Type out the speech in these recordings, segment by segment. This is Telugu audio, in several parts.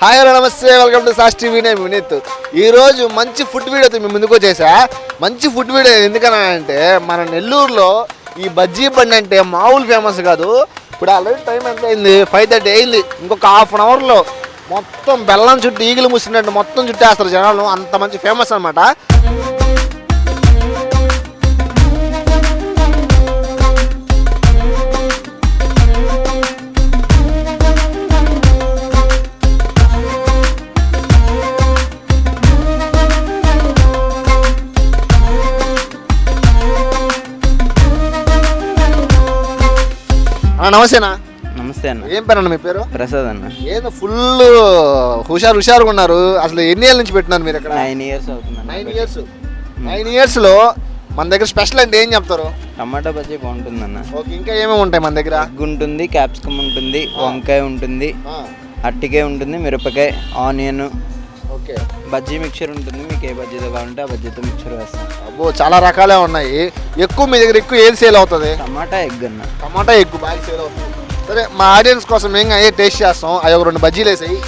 హాయ్ హలో నమస్తే, వెల్కమ్ టు సాస్ టీవీ. నేను వినీత్. ఈరోజు మంచి ఫుడ్ వీడియోతో మీ ముందుకు వచ్చేసా. మంచి ఫుడ్ వీడియో ఎందుకనంటే మన నెల్లూరులో ఈ బజ్జీ బండి అంటే మామూలు ఫేమస్ కాదు. ఇప్పుడు ఆల్రెడీ టైం ఎంత అయింది, 5:30 అయింది. ఇంకొక హాఫ్ అన్ అవర్లో మొత్తం బెల్లం చుట్టూ ఈగిలు ముసినట్టు మొత్తం చుట్టేస్తారు జనాలు. అంత మంచి ఫేమస్ అనమాట. నమస్తేనా. నమస్తే అన్న. ఏం పేరు అన్న మీ పేరు? ప్రసాద్ అన్న. ఏదో ఫుల్ హుషారుగా ఉన్నారు. అసలు ఎన్ని ఏళ్ళ నుంచి పెట్టినారు మీరు ఇక్కడ? 9 years అవుతుంది. 9 yearsలో మన దగ్గర స్పెషల్ అంటే ఏం చెప్తారు? టమాటా బజ్జీ బాగుంటుందన్న. ఓకే, ఇంకా ఏమేమి ఉంటాయి మన దగ్గర? ఎగ్ ఉంటుంది, క్యాప్సికమ్ ఉంటుంది, వంకాయ ఉంటుంది, అట్టికాయ ఉంటుంది, మిరపకాయ, ఆనియన్, ఓకే, బజ్జీ మిక్చర్ ఉంటుంది. మీకు ఏ బజ్జీతో కావాలంటే ఆ బజ్జీతో మిక్చర్ వేస్తాం. అబ్బో, చాలా రకాలే ఉన్నాయి. ఎక్కువ మీ దగ్గర ఎక్కువ ఏది సేల్ అవుతుంది? టమాటా ఎగ్ అన్న. టమాటా ఎగ్ బాగా సేల్ అవుతుంది. సరే, మా ఆడియన్స్ కోసం మేము అయ్యే టేస్ట్ చేస్తాం. అవి ఒక 2 బజ్జీలు వేసాయి.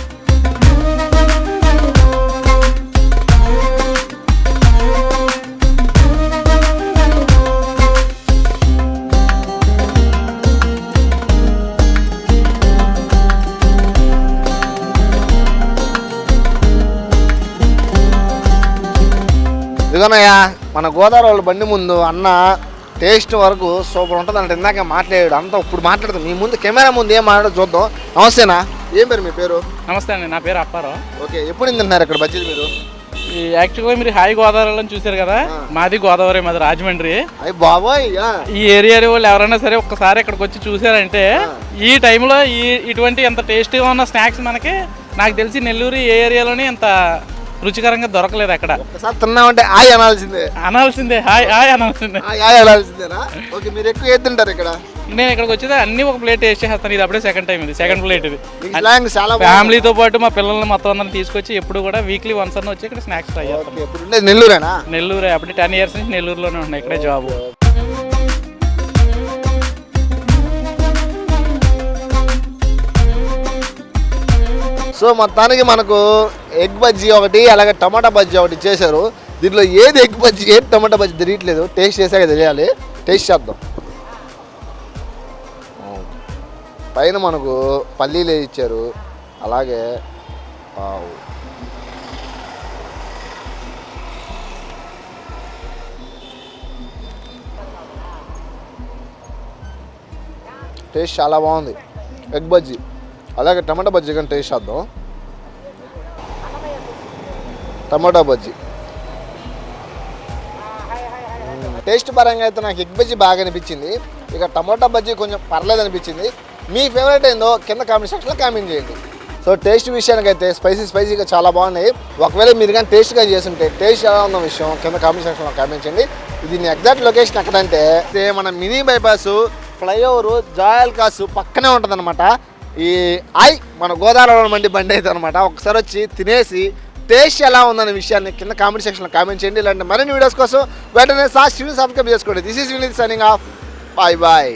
ఇదిగోనయ్యా, మన గోదావరి వాళ్ళ బండి ముందు అన్న టేస్ట్ వరకు సూపర్ ఉంటుంది అంటే ఇందాక మాట్లాడాడు. అంతా ఇప్పుడు మాట్లాడతాం. మీ ముందు కెమెరా ముందు ఏం మాట్లాడో చూద్దాం. నమస్తేనా, ఏం పేరు మీ పేరు? నమస్తే అండి, నా పేరు అప్పారావు. ఓకే, ఎప్పుడు తింటున్నారు ఇక్కడ బజ్జీలు మీరు? యాక్చువల్గా మీరు హాయ్ గోదావరిలో చూసారు కదా, మాది గోదావరి, మాది రాజమండ్రి. అయ్యి బాబోయ్, ఈ ఏరియా వాళ్ళు ఎవరైనా సరే ఒక్కసారి ఇక్కడికి వచ్చి చూసారంటే ఈ టైంలో ఇటువంటి ఎంత టేస్టీగా ఉన్న స్నాక్స్ మనకి నాకు తెలిసి నెల్లూరు ఏ ఏరియాలోనే ఎంత రుచికరంగా దొరకలేదు అక్కడ. ఒకసారి తిన్నామంటే హాయ్ అనాల్సిందే హాయ్ అనాల్సిందేనా? ఓకే, మీరు ఎక్కువ ఏది తింటారు ఇక్కడ? నేను ఇక్కడికి వచ్చేది అన్ని ఒక ప్లేట్ టేస్ట్ చేస్తాను. ఇది అప్పుడే సెకండ్ టైం, ఇది సెకండ్ ప్లేట్. ఇది చాలా ఫ్యామిలీతో పాటు మా పిల్లల్ని మొత్తం అందరిని తీసుకొచ్చి ఎప్పుడు కూడా వీక్లీ వన్స్ అన్న వచ్చి ఇక్కడ స్నాక్స్ ట్రై చేస్తాను. నెల్లూరేనా? నెల్లూరే. అప్పుడు 10 years నుంచి నెల్లూరులోనే ఉన్నాయి, ఇక్కడే జాబ్. సో మొత్తానికి మనకు ఎగ్ బజ్జీ ఒకటి, అలాగే టమాటా బజ్జీ ఒకటి చేశారు. దీంట్లో ఏది ఎగ్ బజ్జీ ఏది టమాటా బజ్జీ తెలియట్లేదు. టేస్ట్ చేసాక తెలియాలి. టేస్ట్ చేద్దాం. పైన మనకు పల్లీలు ఇచ్చారు, అలాగే టేస్ట్ చాలా బాగుంది. ఎగ్ బజ్జీ అలాగే టమాటా బజ్జీ కానీ టేస్ట్ చేద్దాం. టమాటా బజ్జీ టేస్ట్ పరంగా అయితే నాకు ఎగ్ బజ్జీ బాగా అనిపించింది. ఇక టమాటా బజ్జీ కొంచెం పర్లేదు అనిపించింది. మీ ఫేవరెట్ ఏందో కింద కామెంట్ సెక్షన్లో కామెంట్ చేయండి. సో టేస్ట్ విషయానికి అయితే స్పైసీగా చాలా బాగున్నాయి. ఒకవేళ మీరు కానీ టేస్ట్గా చేస్తుంటే టేస్ట్ ఎలా ఉన్న విషయం కింద కామెంట్ సెక్షన్లో కామెంట్ చేయండి. ఇది ఎగ్జాక్ట్ లొకేషన్ ఎక్కడంటే మన మినీ బైపాస్ ఫ్లైఓవర్ జాయల్కాస్ పక్కనే ఉంటుంది అనమాట. ఈ మన గోదావరి మండి బండి అయితే అనమాట. ఒకసారి వచ్చి తినేసి టేస్ట్ ఎలా ఉందనే విషయాన్ని కింద కామెంట్ సెక్షన్లో కామెంట్ చేయండి. ఇలాంటి మరిన్ని వీడియోస్ కోసం వెంటనే సాస్ టీవీని సబ్స్క్రైబ్ చేసుకోండి. This is Vineet signing off. Bye bye.